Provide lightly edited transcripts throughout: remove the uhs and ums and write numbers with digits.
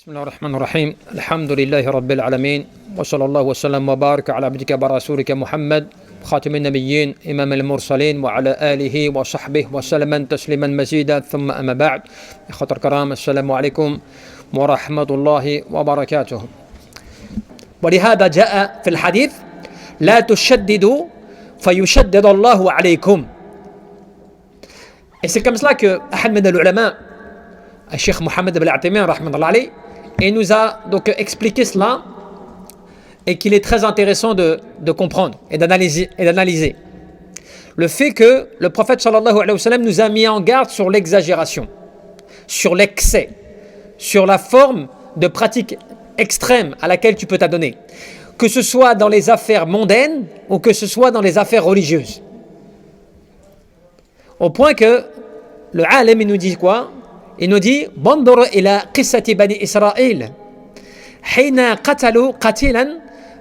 بسم الله الرحمن الرحيم الحمد لله رب العالمين وصلى الله وسلم وبارك على عبدك ورسولك محمد خاتم النبيين إمام المرسلين وعلى آله وصحبه وسلم تسليما مزيدا ثم أما بعد إخوة الكرام السلام عليكم ورحمة الله وبركاته. ولهذا جاء في الحديث لا تشددوا فيشدد الله عليكم. Et c'est comme cela que Ahmed al-Ulama, Cheikh Mohammed ibn al-Athémien, rahmatullah alayh, et nous a donc expliqué cela et qu'il est très intéressant de comprendre et d'analyser. Le fait que le prophète sallallahu alayhi wa sallam nous a mis en garde sur l'exagération, sur l'excès, sur la forme de pratique extrême à laquelle tu peux t'adonner, que ce soit dans les affaires mondaines ou que ce soit dans les affaires religieuses. Au point que le alim il nous dit quoi? Il nous dit بانظر إلى قصة بني إسرائيل حين قتلوا قتيلا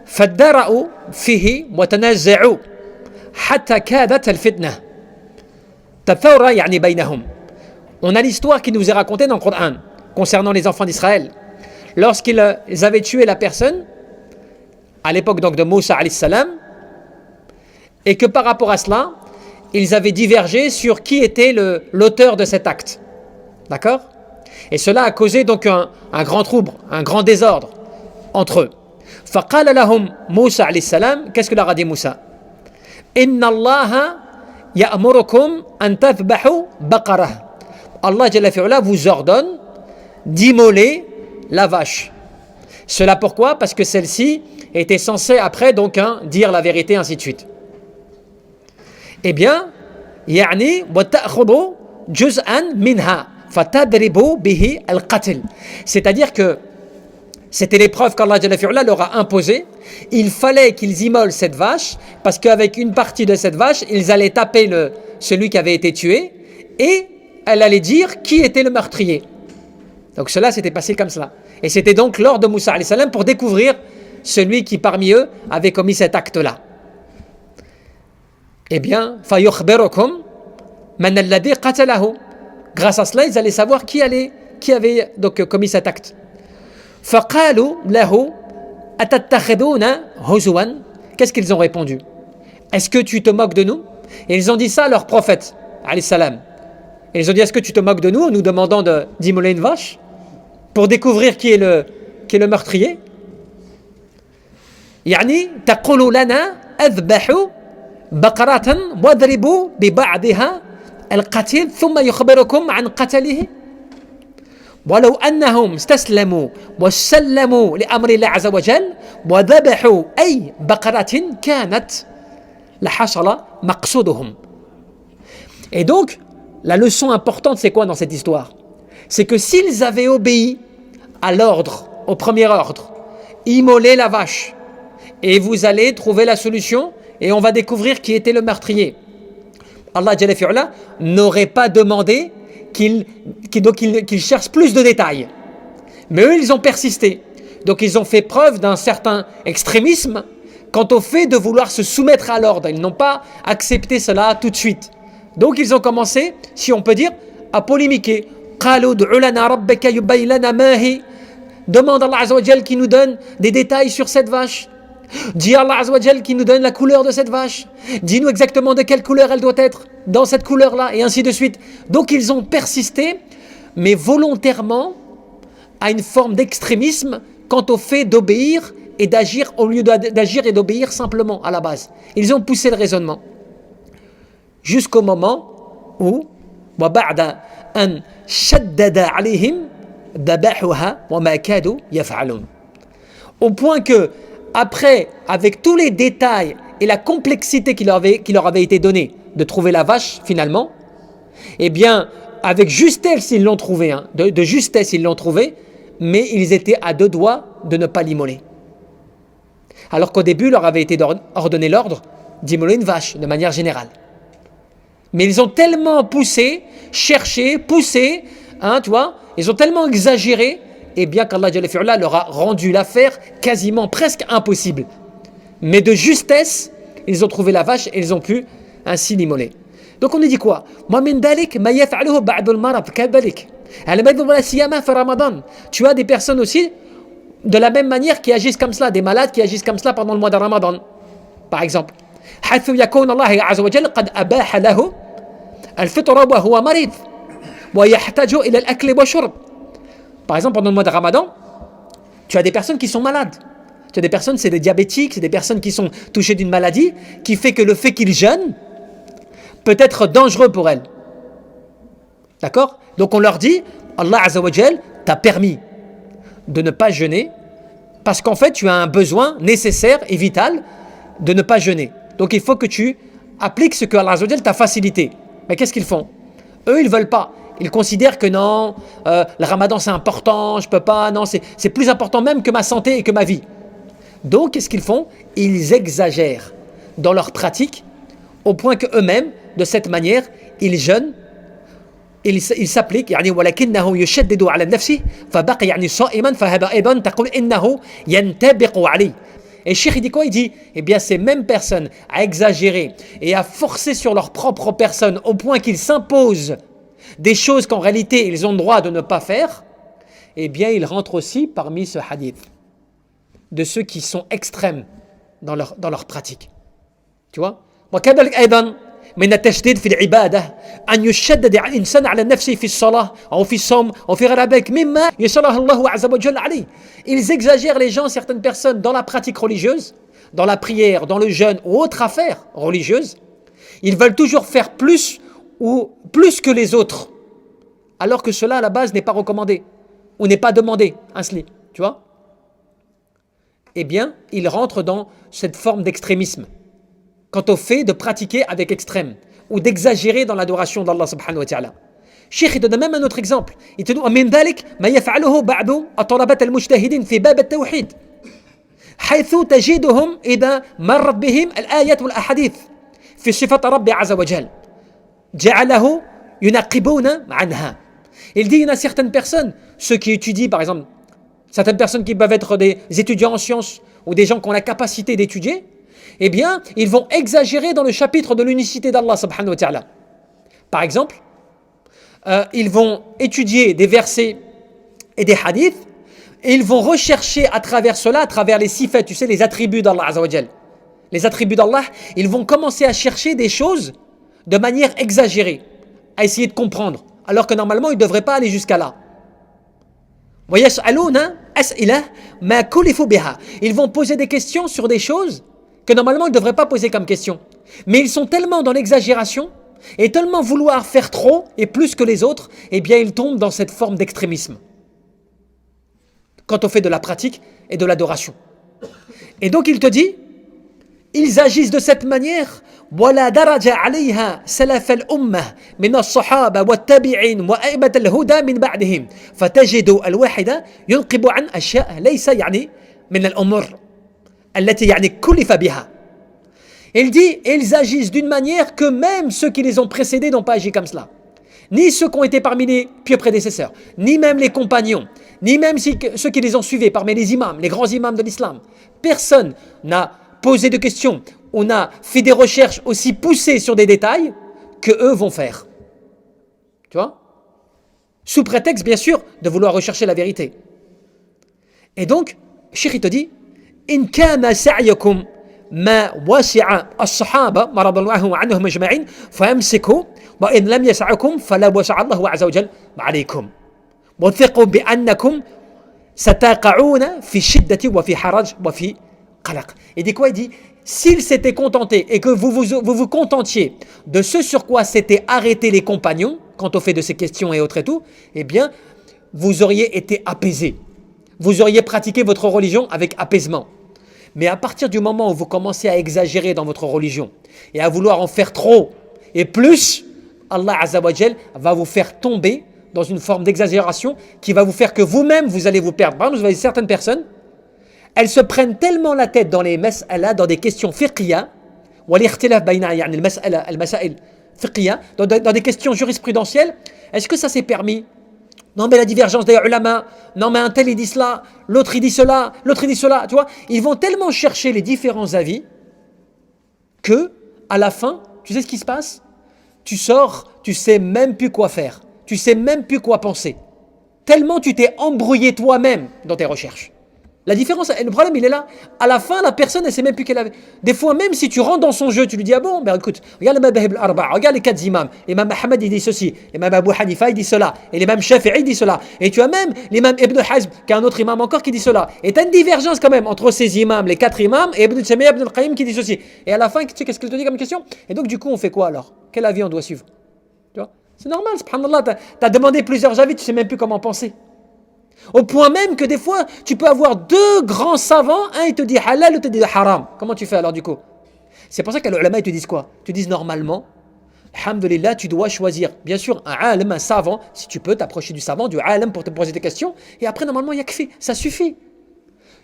فادرأوا فيه وتنازعوا حتى كادت الفتنة تثور يعني بينهم. On a l'histoire qui nous est racontée dans le Coran concernant les enfants d'Israël lorsqu'ils avaient tué la personne à l'époque donc de Moussa alayhi salam, et que par rapport à cela ils avaient divergé sur qui était l'auteur de cet acte. D'accord? Et cela a causé donc un grand trouble, un grand désordre entre eux. فَقَالَ لَهُمْ Moussa alayhi salam, qu'est-ce que leur a dit Moussa? إِنَّ اللَّهَ يَأْمُرُكُمْ أَن تَذْبَحُوا بَقَرَةً. Allah Jalla fi'ala vous ordonne d'immoler la vache. Cela pourquoi? Parce que celle-ci était censée après donc dire la vérité, ainsi de suite. Eh bien, يعني وتأخذوا جزءا منها فتضربوا به القتل. C'est-à-dire que c'était l'épreuve qu'Allah Jalla fi'ala leur a imposée. Il fallait qu'ils immolent cette vache parce qu'avec une partie de cette vache, ils allaient taper celui qui avait été tué et elle allait dire qui était le meurtrier. Donc cela s'était passé comme cela. Et c'était donc l'ordre de Moussa alayhi salam pour découvrir celui qui parmi eux avait commis cet acte-là. Eh bien, فَيُخْبِرُكُمْ مَنَ الَّذِي قَتَلَهُ. Grâce à cela, ils allaient savoir qui avait donc commis cet acte. فَقَالُوا لَهُ أَتَتَّخِذُونَ هُزُوًا. Qu'est-ce qu'ils ont répondu? Est-ce que tu te moques de nous? Et ils ont dit ça à leur prophète, alayhi salam. Et ils ont dit, est-ce que tu te moques de nous en nous demandant d'immoler une vache pour découvrir qui est le meurtrier? يعني تقول لنا أذبحوا بقرة واضربوا ببعضها القتيل ثم يخبركم عن قتله ولو أنهم استسلموا وسلموا لأمر الله عز وجل وذبحوا أي بقرة كانت لحصل مقصودهم. Et donc, la leçon importante, c'est quoi dans cette histoire? C'est que s'ils avaient obéi à l'ordre, au premier ordre, immoler la vache, et vous allez trouver la solution, et on va découvrir qui était le meurtrier. Allah Jalla fi'ala n'aurait pas demandé qu'ils cherchent plus de détails. Mais eux, ils ont persisté. Donc ils ont fait preuve d'un certain extrémisme quant au fait de vouloir se soumettre à l'ordre. Ils n'ont pas accepté cela tout de suite. Donc ils ont commencé, si on peut dire, à polémiquer. قالوا ادع لنا ربك يبين لنا ما هي. Demande à Allah Azza wa Jal qui nous donne des détails sur cette vache. Dis à Allah Azza wa Jal qui nous donne la couleur de cette vache. Dis-nous exactement de quelle couleur elle doit être dans cette couleur-là, et ainsi de suite. Donc ils ont persisté, mais volontairement, à une forme d'extrémisme quant au fait d'obéir et d'agir au lieu d'agir et d'obéir simplement à la base. Ils ont poussé le raisonnement. Jusqu'au moment où وَبَعْدَ أَنْ شَدَّدَ عَلَيْهِمْ ذَبَحُهَا وَمَا كَادُوا يَفْعَلُونَ. Au point que, après, avec tous les détails et la complexité qui leur avait été donnée de trouver la vache finalement, eh bien, avec justesse ils l'ont trouvé, de justesse ils l'ont trouvé, mais ils étaient à deux doigts de ne pas l'immoler. Alors qu'au début, leur avait été ordonné l'ordre d'immoler une vache de manière générale. Mais ils ont tellement poussé, cherché, poussé, tu vois, ils ont tellement exagéré, et bien qu'Allah Jalla fi'ala leur a rendu l'affaire quasiment presque impossible. Mais de justesse, ils ont trouvé la vache et ils ont pu ainsi l'immoler. Donc on nous dit quoi? Tu as des personnes aussi de la même manière qui agissent comme cela, des malades qui agissent comme cela pendant le mois de Ramadan, par exemple. حيث يكون الله عز وجل قد أباح له الفطر وهو مريض ويحتاج إلى الأكل والشرب. Par exemple, pendant le mois de Ramadan, tu as des personnes qui sont malades. Tu as des personnes, c'est des diabétiques, c'est des personnes qui sont touchées d'une maladie, qui fait que le fait qu'ils jeûnent peut être dangereux pour elles. D'accord? Donc on leur dit, Allah Azza wa Jal t'a permis de ne pas jeûner parce qu'en fait tu as un besoin nécessaire et vital de ne pas jeûner. Donc il faut que tu appliques ce que Allah Azza wa Jal t'a facilité. Mais qu'est-ce qu'ils font? Eux, ils ne veulent pas. Ils considèrent que non, le ramadan c'est important, je ne peux pas, non, c'est plus important même que ma santé et que ma vie. Donc qu'est-ce qu'ils font? Ils exagèrent dans leur pratique au point qu'eux-mêmes, de cette manière, ils jeûnent, ils s'appliquent. يعني ولكنه يشدد على نفسه فبقي يعني صائما فهذا أيضا تقول إنه ينطبق عليه. Et Cheikh il dit quoi? Il dit, eh bien ces mêmes personnes à exagérer et à forcer sur leur propre personne au point qu'ils s'imposent des choses qu'en réalité ils ont le droit de ne pas faire, eh bien ils rentrent aussi parmi ce hadith de ceux qui sont extrêmes dans leur pratique. Tu vois? وكذلك أيضا من التشديد في العبادة أن يشدد الإنسان على نفسه في الصلاة أو في الصوم أو في غير ذلك مما يشرح الله عز وجل عليه. Ils exagèrent les gens, certaines personnes, dans la pratique religieuse, dans la prière, dans le jeûne ou autre affaire religieuse. Ils veulent toujours faire plus ou plus que les autres, alors que cela à la base n'est pas recommandé ou n'est pas demandé, ainsi, tu vois? Eh bien, ils rentrent dans cette forme d'extrémisme quant au fait de pratiquer avec extrême ou d'exagérer dans l'adoration d'Allah subhanahu wa ta'ala. Cheikh, il te donne même un autre exemple. Il te dit ومن ذلك ما يفعله بعض الطلبة المجتهدين في باب التوحيد حيث تجدهم إذا مرت بهم الآيات والأحاديث في صفة رب عز وجل جعله ينقبون عنها. Il dit il y en a certaines personnes, ceux qui étudient par exemple, certaines personnes qui peuvent être des étudiants en sciences ou des gens qui ont la capacité d'étudier, eh bien, ils vont exagérer dans le chapitre de l'unicité d'Allah subhanahu wa ta'ala. Par exemple, ils vont étudier des versets et des hadiths, et ils vont rechercher à travers cela, à travers les sifat, tu sais, les attributs d'Allah azza wa jal. Les attributs d'Allah, ils vont commencer à chercher des choses de manière exagérée, à essayer de comprendre, alors que normalement, ils ne devraient pas aller jusqu'à là. Ils vont poser des questions sur des choses que normalement ils ne devraient pas poser comme question. Mais ils sont tellement dans l'exagération et tellement vouloir faire trop et plus que les autres, eh bien ils tombent dans cette forme d'extrémisme quant au fait de la pratique et de l'adoration. Et donc il te dit, ils agissent de cette manière. ولا درج عليها سلف الأمة من الصحابة والتابعين وأئمة الهدى من بعدهم فتجد الواحد ينقب عن أشياء ليس يعني من الأمور التي يعني كلف بها. Il dit, ils agissent d'une manière que même ceux qui les ont précédés n'ont pas agi comme cela. Ni ceux qui ont été parmi les pieux prédécesseurs, ni même les compagnons, ni même ceux qui les ont suivis parmi les imams, les grands imams de l'islam. Personne n'a posé de questions. On a fait des recherches aussi poussées sur des détails que eux vont faire. Tu vois? Sous prétexte, bien sûr, de vouloir rechercher la vérité. Et donc, Cheikh te dit, إن كان سعيكم ما وسع الصحابة رضي الله عنهم أجمعين فامسكوا وإن لم يسعكم فلا وسع الله عز وجل عليكم وثقوا بأنكم ستقعون في شدة وفي حرج وفي قلق. Il dit quoi? Il dit, s'ils s'étaient contentés et que vous vous contentiez de ce sur quoi s'étaient arrêtés les compagnons, quant au fait de ces questions et autres et tout, eh bien, vous auriez été apaisés. Vous auriez pratiqué votre religion avec apaisement. Mais à partir du moment où vous commencez à exagérer dans votre religion et à vouloir en faire trop et plus, Allah Azza wa Jal va vous faire tomber dans une forme d'exagération qui va vous faire que vous-même, vous allez vous perdre. Par exemple, vous avez certaines personnes, elles se prennent tellement la tête dans les mas'ala, dans des questions fiqhiyya, dans des questions jurisprudentielles. Est-ce que ça s'est permis? Non mais la divergence des ulama, non mais un tel il dit cela, l'autre il dit cela, l'autre il dit cela, tu vois. Ils vont tellement chercher les différents avis que, à la fin, tu sais ce qui se passe? Tu sors, tu sais même plus quoi faire. tu sais même plus quoi penser. Tellement tu t'es embrouillé toi-même dans tes recherches. La différence, le problème il est là. À la fin, la personne elle sait même plus qu'elle avait. Des fois même si tu rentres dans son jeu, tu lui dis ah bon, ben écoute, regarde le madhab al-arba, regarde les 4 imams. L'imam Ahmad il dit ceci, l'imam Abu Hanifa il dit cela, et l'imam Shafi'i il dit cela. Et tu as même l'imam Ibn Hazm, qui est un autre imam encore qui dit cela. Et tu as une divergence quand même entre ces imams, les 4 imams, et Ibn Taymiyyah, Ibn al-Qayyim qui dit ceci. Et à la fin, tu sais qu'est-ce qu'il te dit comme question? Et donc du coup on fait quoi alors? Quel avis on doit suivre? Tu vois? C'est normal, subhanallah, t'as demandé plusieurs avis, tu sais même plus comment penser. Au point même que des fois, tu peux avoir 2 grands savants, un il te dit halal, l'autre te dit haram. Comment tu fais alors du coup? C'est pour ça que les ulama ils te disent quoi? Ils te disent normalement, alhamdulillah, tu dois choisir, bien sûr, un alim, un savant, si tu peux t'approcher du savant, du alim pour te poser des questions, et après normalement il y a que fait, ça suffit.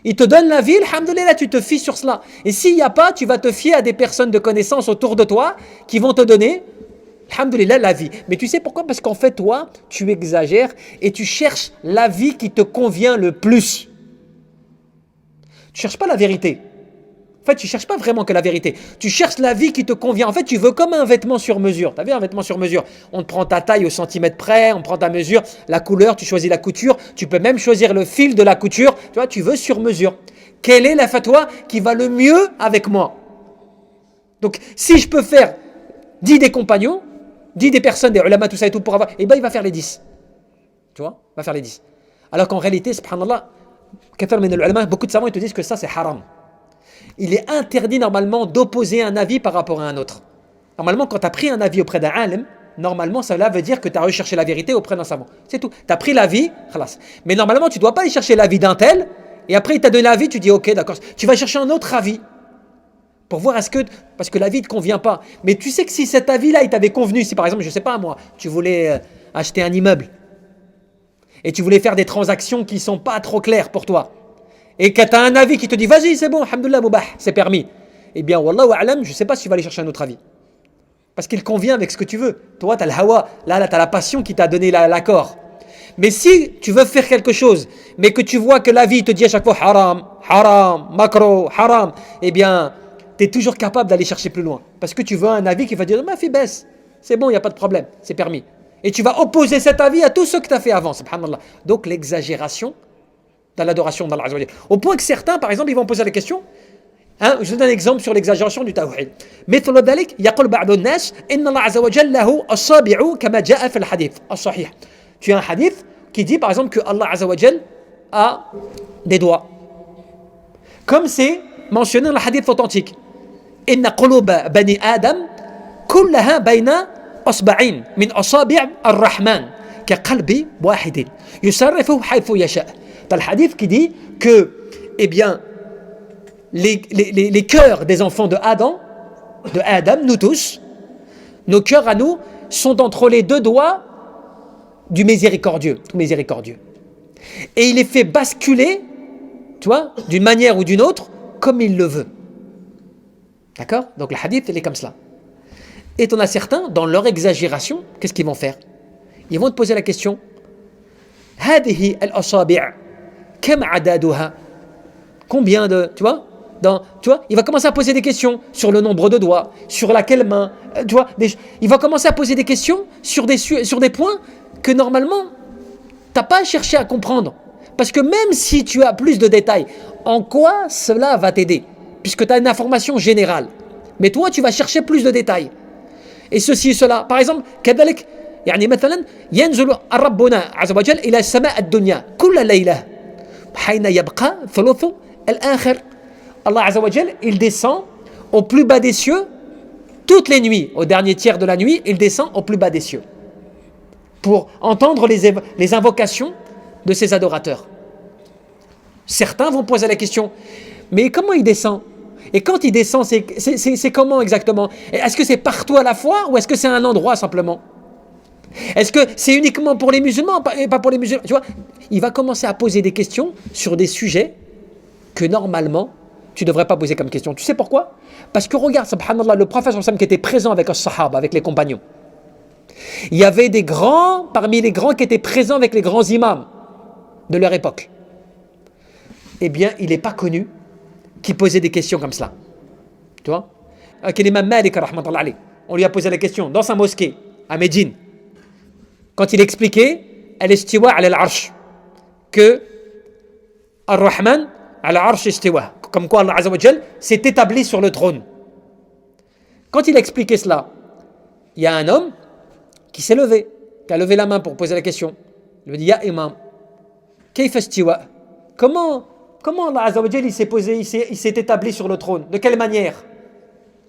Il te donne la vie, alhamdulillah, tu te fies sur cela. Et s'il n'y a pas, tu vas te fier à des personnes de connaissance autour de toi qui vont te donner alhamdulillah, la vie. Mais tu sais pourquoi? Parce qu'en fait, toi, tu exagères et tu cherches la vie qui te convient le plus. Tu cherches pas la vérité. En fait, tu cherches pas vraiment que la vérité. Tu cherches la vie qui te convient. En fait, tu veux comme un vêtement sur mesure. Tu as vu un vêtement sur mesure? On te prend ta taille au centimètre près, on prend ta mesure, la couleur, tu choisis la couture. Tu peux même choisir le fil de la couture. Tu vois, tu veux sur mesure. Quelle est la fatwa qui va le mieux avec moi? Donc, si je peux faire 10 des compagnons, 10 des personnes, des ulama, tout ça et tout pour avoir, et ben il va faire les 10. Tu vois? Il va faire les 10. Alors qu'en réalité, subhanallah, beaucoup de savants ils te disent que ça c'est haram. Il est interdit normalement d'opposer un avis par rapport à un autre. Normalement, quand tu as pris un avis auprès d'un alim, normalement cela veut dire que tu as recherché la vérité auprès d'un savant. C'est tout. Tu as pris l'avis, khalas. Mais normalement, tu ne dois pas aller chercher l'avis d'un tel, et après il t'a donné l'avis, tu dis ok, d'accord. Tu vas chercher un autre avis. Pour voir parce que l'avis ne te convient pas. Mais tu sais que si cet avis-là, il t'avait convenu, si par exemple, je ne sais pas moi, tu voulais acheter un immeuble et tu voulais faire des transactions qui ne sont pas trop claires pour toi et que tu as un avis qui te dit, vas-y, c'est bon, alhamdoulilah, moubah, c'est permis. Eh bien, wallahu a'lam, je ne sais pas si tu vas aller chercher un autre avis. Parce qu'il convient avec ce que tu veux. Toi, tu as le hawa, là tu as la passion qui t'a donné l'accord. Mais si tu veux faire quelque chose, mais que tu vois que l'avis te dit à chaque fois, haram, haram, makro, haram, eh bien, tu es toujours capable d'aller chercher plus loin. Parce que tu veux un avis qui va dire, ma fille baisse, c'est bon, il n'y a pas de problème, c'est permis. Et tu vas opposer cet avis à tout ce que tu as fait avant, subhanallah. Donc l'exagération dans l'adoration d'Allah Azza wa Jalla. Au point que certains, par exemple, ils vont poser la question, je vous donne un exemple sur l'exagération du tawhid. مثل ذلك يقول بعض الناس إن الله عز وجل له أصابع كما جاء في الحديث الصحيح. Tu as un hadith qui dit par exemple que Allah Azza wa Jalla a des doigts. Comme c'est mentionné dans le hadith authentique. إن قلوب بني آدم كلها بين أصبعين من أصابع الرحمن كقلب واحد يصرفه حيث يشاء. Dans le hadith qui dit que, eh bien, les cœurs des enfants de Adam, nous tous, nos cœurs à nous sont entre les 2 doigts du miséricordieux, tout miséricordieux. Et il les fait basculer, tu vois, d'une manière ou d'une autre, comme il le veut. D'accord? Donc le hadith, il est comme cela. Et on a certains, dans leur exagération, qu'est-ce qu'ils vont faire? Ils vont te poser la question, هذه الأصابع كم عددها? Combien de, tu vois, il va commencer à poser des questions sur le nombre de doigts, sur laquelle main, tu vois, il va commencer à poser des questions sur des points que normalement, tu n'as pas cherché à comprendre. Parce que même si tu as plus de détails, en quoi cela va t'aider? Puisque tu as une information générale. Mais toi, tu vas chercher plus de détails. Et ceci et cela. Par exemple, كذلك يعني مثلا ينزل ربنا عز وجل إلى السماء الدنيا كل ليلة حين يبقى ثلث الآخر. Allah Azza wa Jal, il descend au plus bas des cieux toutes les nuits. Au dernier tiers de la nuit, il descend au plus bas des cieux pour entendre les invocations de ses adorateurs. Certains vont poser la question, mais comment il descend? Et quand il descend, c'est comment exactement? Est-ce que c'est partout à la fois ou est-ce que c'est un endroit simplement? Est-ce que c'est uniquement pour les musulmans et pas pour les musulmans? Tu vois, il va commencer à poser des questions sur des sujets que normalement, tu ne devrais pas poser comme question. Tu sais pourquoi? Parce que regarde, subhanallah, le prophète qui était présent avec les sahaba, avec les compagnons. Il y avait des grands, parmi les grands qui étaient présents avec les grands imams de leur époque. Eh bien, il n'est pas connu qui posait des questions comme cela. Tu vois? L'imam Malik, on lui a posé la question dans sa mosquée, à Médine. quand il expliquait al-istiwa ala al-arsh, que Ar-Rahman ala al-arsh istiwa, comme quoi Allah Azza wa Jal s'est établi sur le trône. Quand il a expliqué cela, il y a un homme qui s'est levé, qui a levé la main pour poser la question. Il lui dit, Ya Imam, kayfa istiwa? Comment Allah Azza wa Jal il s'est posé, il s'est établi sur le trône? De quelle manière?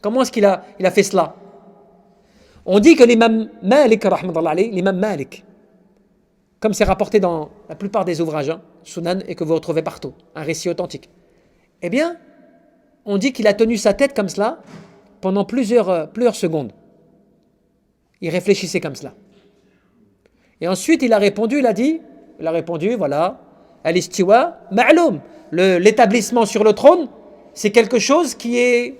Comment est-ce qu'il a fait cela? On dit que l'imam Malik, l'imam Malik, comme c'est rapporté dans la plupart des ouvrages, Sunan, et que vous retrouvez partout, un récit authentique, eh bien, on dit qu'il a tenu sa tête comme cela pendant plusieurs secondes. Il réfléchissait comme cela. Et ensuite, il a répondu, voilà, al-istiwa ma'loum, l'établissement sur le trône, c'est quelque chose qui est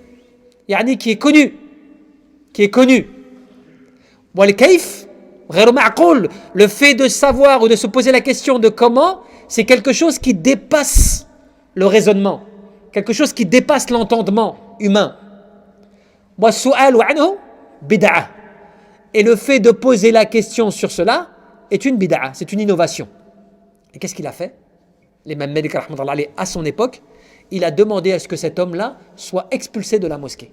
connu. Wal-kayf, ghayr ma'qoul, le fait de savoir ou de se poser la question de comment, c'est quelque chose qui dépasse le raisonnement, quelque chose qui dépasse l'entendement humain. Wa-su'alu anhu bid'ah. Et le fait de poser la question sur cela est une bid'a, c'est une innovation. Et qu'est-ce qu'il a fait? L'imam Malik à son époque, il a demandé à ce que cet homme-là soit expulsé de la mosquée.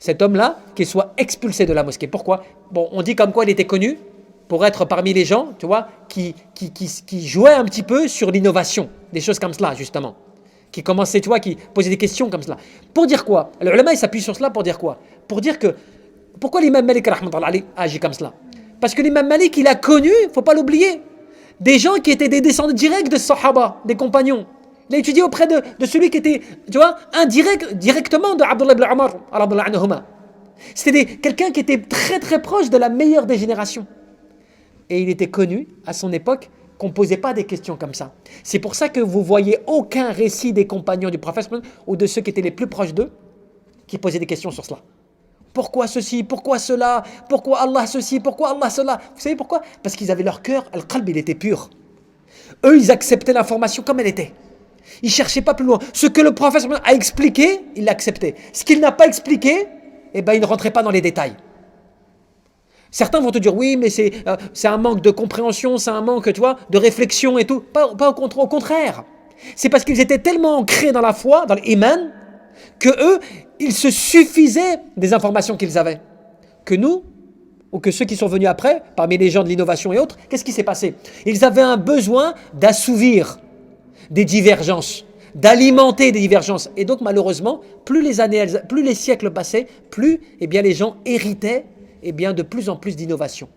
Cet homme-là, qu'il soit expulsé de la mosquée. Pourquoi? Bon, on dit comme quoi il était connu pour être parmi les gens, tu vois, qui jouaient un petit peu sur l'innovation, des choses comme cela, justement. Qui commençaient, tu vois, qui posaient des questions comme cela. Pour dire quoi? Le ulama, il s'appuie sur cela pour dire quoi? Pour dire que, pourquoi l'imam Malik agit comme cela? Parce que l'imam Malik, il a connu, il ne faut pas l'oublier, des gens qui étaient des descendants directs de Sahaba, des compagnons. Il a étudié auprès de celui qui était, tu vois, directement de Abdullah ibn Umar. C'était quelqu'un qui était très très proche de la meilleure des générations. Et il était connu à son époque qu'on ne posait pas des questions comme ça. C'est pour ça que vous voyez aucun récit des compagnons du prophète ou de ceux qui étaient les plus proches d'eux qui posaient des questions sur cela. Pourquoi ceci? Pourquoi cela? Pourquoi Allah ceci? Pourquoi Allah cela? Vous savez pourquoi? Parce qu'ils avaient leur cœur, al-qalb, il était pur. Eux, ils acceptaient l'information comme elle était. Ils ne cherchaient pas plus loin. Ce que le prophète a expliqué, il l'acceptait. Ce qu'il n'a pas expliqué, eh ben, il ne rentrait pas dans les détails. Certains vont te dire, oui, mais c'est un manque de compréhension, c'est un manque, tu vois, de réflexion et tout. Pas au contraire. C'est parce qu'ils étaient tellement ancrés dans la foi, dans l'iman, que eux, ils se suffisaient des informations qu'ils avaient. Que nous, ou que ceux qui sont venus après, parmi les gens de l'innovation et autres, qu'est-ce qui s'est passé? Ils avaient un besoin d'assouvir des divergences, d'alimenter des divergences. Et donc malheureusement, plus les siècles passaient, plus les gens héritaient de plus en plus d'innovations.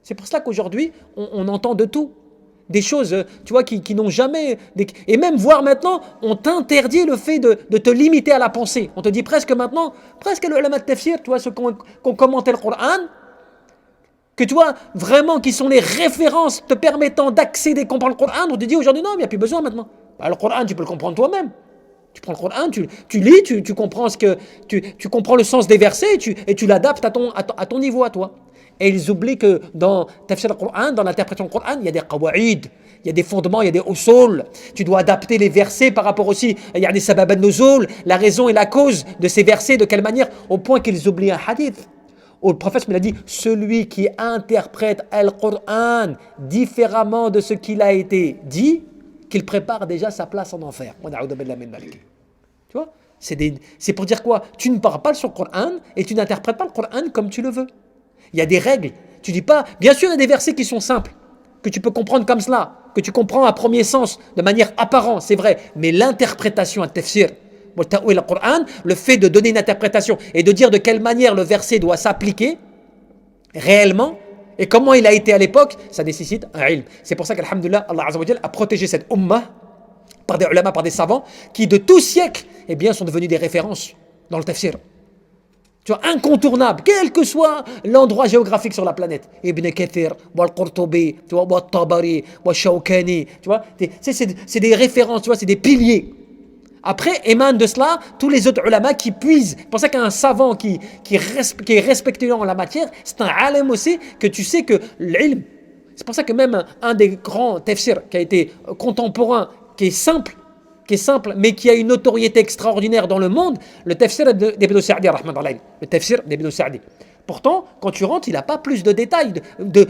C'est pour cela qu'aujourd'hui, on entend de tout. Des choses, tu vois, qui n'ont jamais... Et même voir maintenant, on t'interdit le fait de te limiter à la pensée. On te dit presque maintenant, le ulama de tafsir, tu vois, ceux qui ont commenté le Coran, que tu vois, vraiment, qui sont les références te permettant d'accéder, à comprendre le Coran, on te dit aujourd'hui, non, il n'y a plus besoin maintenant. Bah, le Coran, tu peux le comprendre toi-même. Tu prends le Coran, tu lis, tu comprends tu comprends le sens des versets et tu l'adaptes à ton niveau, à toi. Et ils oublient que dans Tafsir al-Qur'an, dans l'interprétation du Qur'an, il y a des qawa'id, il y a des fondements, il y a des usul. Tu dois adapter les versets par rapport aussi, il y a des sabab al-nuzul, la raison et la cause de ces versets, de quelle manière, au point qu'ils oublient un hadith. Où le prophète me l'a dit, celui qui interprète al-Qur'an différemment de ce qu'il a été dit, qu'il prépare déjà sa place en enfer. Tu vois, c'est pour dire quoi? Tu ne parles pas sur le Qur'an et tu n'interprètes pas le Qur'an comme tu le veux. Il y a des règles. Tu dis pas, bien sûr, il y a des versets qui sont simples, que tu peux comprendre comme cela, que tu comprends à premier sens, de manière apparente, c'est vrai. Mais l'interprétation à tafsir, le Qur'an, le fait de donner une interprétation et de dire de quelle manière le verset doit s'appliquer réellement et comment il a été à l'époque, ça nécessite un ilm. C'est pour ça qu'alhamdoulilah, Allah Azza wa Jal a protégé cette ummah par des ulama, par des savants qui de tout siècle sont devenus des références dans le tafsir. Tu vois, incontournable, quel que soit l'endroit géographique sur la planète. Ibn Kathir, Al-Qurtubi, tu vois, Al-Tabari, Al-Shawkani, tu vois, c'est des références, tu vois, c'est des piliers. Après, émanent de cela tous les autres ulama qui puisent. C'est pour ça qu'un savant qui est respecté en la matière, c'est un alim aussi, que tu sais que l'ilm, c'est pour ça que même un des grands tafsir qui a été contemporain, qui est simple, mais qui a une notoriété extraordinaire dans le monde, le tafsir d'Ibn Sa'di, le tafsir d'Ibn Sa'di. Pourtant, quand tu rentres, il n'a pas plus de détails,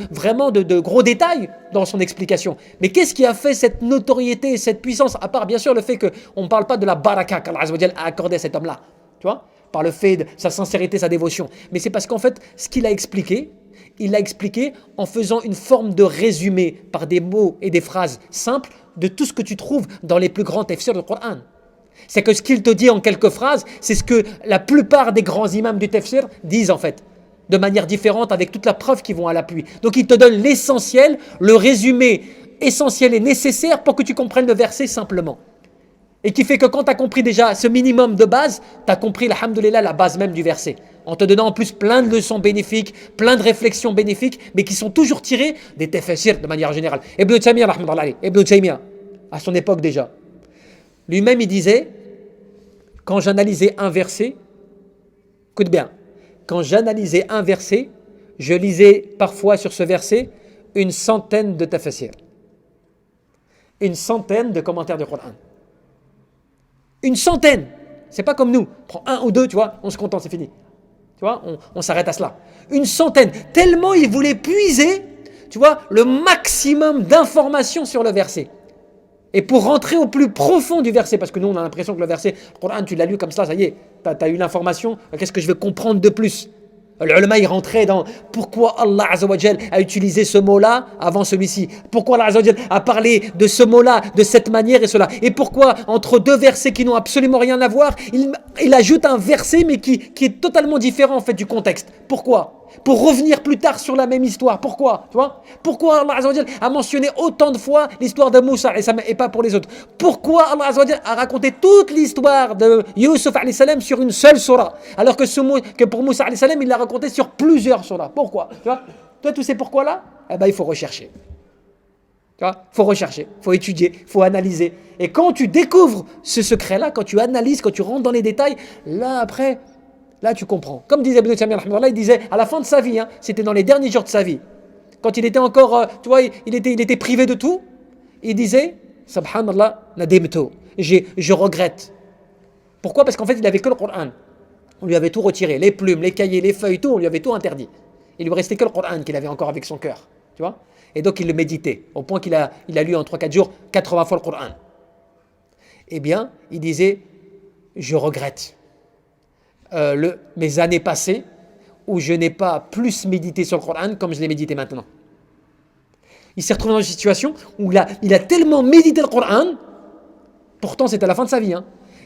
vraiment de gros détails dans son explication. Mais qu'est-ce qui a fait cette notoriété et cette puissance, à part bien sûr le fait qu'on ne parle pas de la baraka qu'Allah Azza wa Jal a accordé à cet homme-là, tu vois, par le fait de sa sincérité, sa dévotion. Mais c'est parce qu'en fait, ce qu'il a expliqué, il l'a expliqué en faisant une forme de résumé par des mots et des phrases simples de tout ce que tu trouves dans les plus grands tafsirs du Coran. C'est que ce qu'il te dit en quelques phrases, c'est ce que la plupart des grands imams du tafsir disent en fait, de manière différente avec toute la preuve qui vont à l'appui. Donc il te donne l'essentiel, le résumé essentiel et nécessaire pour que tu comprennes le verset simplement. Et qui fait que quand tu as compris déjà ce minimum de base, tu as compris, alhamdoulilah, la base même du verset. En te donnant en plus plein de leçons bénéfiques, plein de réflexions bénéfiques, mais qui sont toujours tirées des tafsirs de manière générale. Ibn Taymiyyah, Ibn Taymiyyah, à son époque déjà, lui-même il disait, quand j'analysais un verset, écoute bien, quand j'analysais un verset, je lisais parfois sur ce verset une centaine de tafsirs. Une centaine de commentaires du Coran. Une centaine. C'est pas comme nous. Prends un ou deux, tu vois, on se contente, c'est fini. Tu vois, on s'arrête à cela. Une centaine. Tellement il voulait puiser, tu vois, le maximum d'informations sur le verset. Et pour rentrer au plus profond du verset, parce que nous on a l'impression que le verset, le Coran, tu l'as lu comme ça y est, tu as eu l'information, qu'est-ce que je vais comprendre de plus? L'ulama il rentrait dans pourquoi Allah Azza wa Jal a utilisé ce mot-là avant celui-ci. Pourquoi Allah Azza wa Jal a parlé de ce mot-là de cette manière et cela. Et pourquoi entre deux versets qui n'ont absolument rien à voir, il ajoute un verset mais qui est totalement différent en fait du contexte. Pourquoi? Pour revenir plus tard sur la même histoire. Pourquoi? Tu vois? Pourquoi Allah Azza wa Jal a mentionné autant de fois l'histoire de Moussa et pas pour les autres? Pourquoi Allah Azza wa Jal a raconté toute l'histoire de Yusuf alayhi salam sur une seule surah, alors que pour Moussa alayhi salam il l'a raconté sur plusieurs surahs? Pourquoi? Tu vois? Toi, tous ces pourquoi-là, eh ben, il faut rechercher. Tu vois? Il faut rechercher, il faut étudier, il faut analyser. Et quand tu découvres ce secret-là, quand tu analyses, quand tu rentres dans les détails, là après, là tu comprends. Comme disait Ibn Taymiyyah, il disait à la fin de sa vie, c'était dans les derniers jours de sa vie, quand il était encore, tu vois, il était privé de tout, il disait, Subhanallah, nadimtu, je regrette. Pourquoi? Parce qu'en fait, il avait que le Coran. On lui avait tout retiré, les plumes, les cahiers, les feuilles, tout, on lui avait tout interdit. Il lui restait que le Coran qu'il avait encore avec son cœur, tu vois. Et donc il le méditait, au point qu'il a lu en 3-4 jours 80 fois le Coran. Eh bien, il disait, je regrette mes années passées où je n'ai pas plus médité sur le Coran comme je l'ai médité maintenant. Il s'est retrouvé dans une situation où il a tellement médité le Coran, pourtant c'était à la fin de sa vie,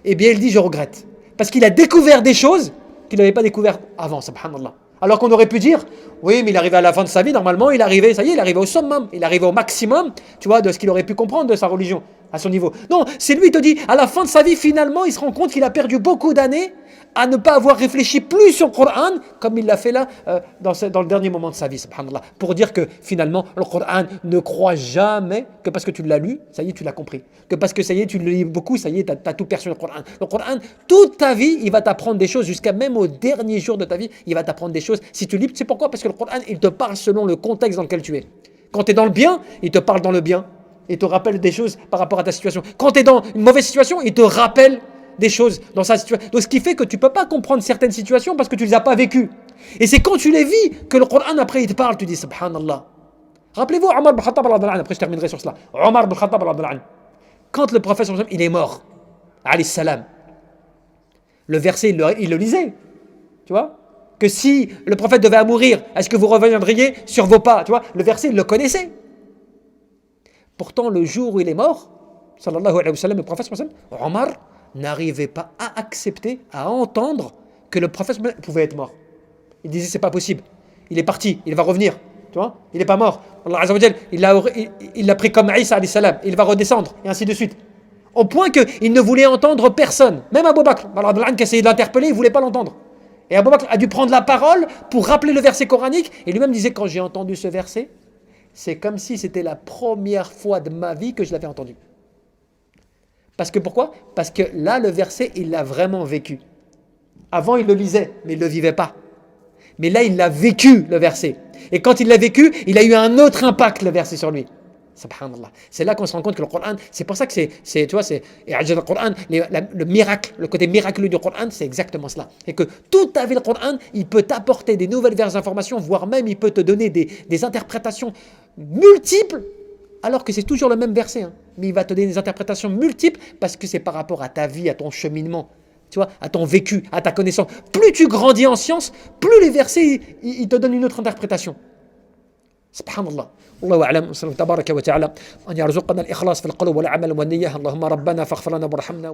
eh bien il dit, je regrette. Parce qu'il a découvert des choses qu'il n'avait pas découvertes avant, subhanallah. Alors qu'on aurait pu dire, oui, mais il arrivait à la fin de sa vie, normalement, il arrivait au summum, il arrivait au maximum, tu vois, de ce qu'il aurait pu comprendre de sa religion, à son niveau. Non, c'est lui, il te dit, à la fin de sa vie, finalement, il se rend compte qu'il a perdu beaucoup d'années à ne pas avoir réfléchi plus sur le Coran, comme il l'a fait là, dans le dernier moment de sa vie, subhanallah. Pour dire que, finalement, le Coran ne croit jamais que parce que tu l'as lu, ça y est, tu l'as compris. Que parce que ça y est, tu le lis beaucoup, ça y est, t'as tout perçu le Coran. Le Coran, toute ta vie, il va t'apprendre des choses, jusqu'à même au dernier jour de ta vie, il va t'apprendre des choses. Si tu lis, tu sais pourquoi? Parce que le Coran, il te parle selon le contexte dans lequel tu es. Quand tu es dans le bien, il te parle dans le bien. Il te rappelle des choses par rapport à ta situation. Quand tu es dans une mauvaise situation, il te rappelle des choses dans sa situation. Donc ce qui fait que tu ne peux pas comprendre certaines situations parce que tu ne les as pas vécues. Et c'est quand tu les vis que le Coran après il te parle, tu dis subhanallah. Rappelez-vous Omar ibn Khattab, après je terminerai sur cela. Omar ibn Khattab, quand le prophète il est mort, alayhi salam, le verset il le lisait. Tu vois? Que si le prophète devait mourir, est-ce que vous reviendriez sur vos pas? Tu vois? Le verset il le connaissait. Pourtant le jour où il est mort, sallallahu alayhi wa sallam, le prophète Omar n'arrivait pas à accepter, à entendre que le prophète pouvait être mort. Il disait c'est pas possible. Il est parti, il va revenir. Tu vois? Il n'est pas mort. Allah Azza wa Jal, il l'a pris comme Isa alayhi salam, il va redescendre et ainsi de suite. Au point qu'il ne voulait entendre personne. Même Abu Bakr, qui essayait de l'interpeller, il ne voulait pas l'entendre. Et Abu Bakr a dû prendre la parole pour rappeler le verset coranique et lui-même disait quand j'ai entendu ce verset, c'est comme si c'était la première fois de ma vie que je l'avais entendu. Parce que pourquoi? Parce que là, le verset, il l'a vraiment vécu. Avant, il le lisait, mais il ne le vivait pas. Mais là, il l'a vécu, le verset. Et quand il l'a vécu, il a eu un autre impact, le verset, sur lui. Subhanallah. C'est là qu'on se rend compte que le Coran, c'est pour ça que c'est tu vois, c'est le Coran, le miracle, le côté miraculeux du Coran, c'est exactement cela. Et que toute ta vie, le Coran, il peut t'apporter des nouvelles informations, voire même il peut te donner des interprétations multiples, alors que c'est toujours le même verset. Hein. Mais il va te donner des interprétations multiples parce que c'est par rapport à ta vie, à ton cheminement, tu vois, à ton vécu, à ta connaissance. Plus tu grandis en science, plus les versets, ils te donnent une autre interprétation. سبحان الله والله أعلم نسأل تبارك وتعالى أن يرزقنا الإخلاص في القلوب والعمل والنية اللهم ربنا فاغفر لنا وارحمنا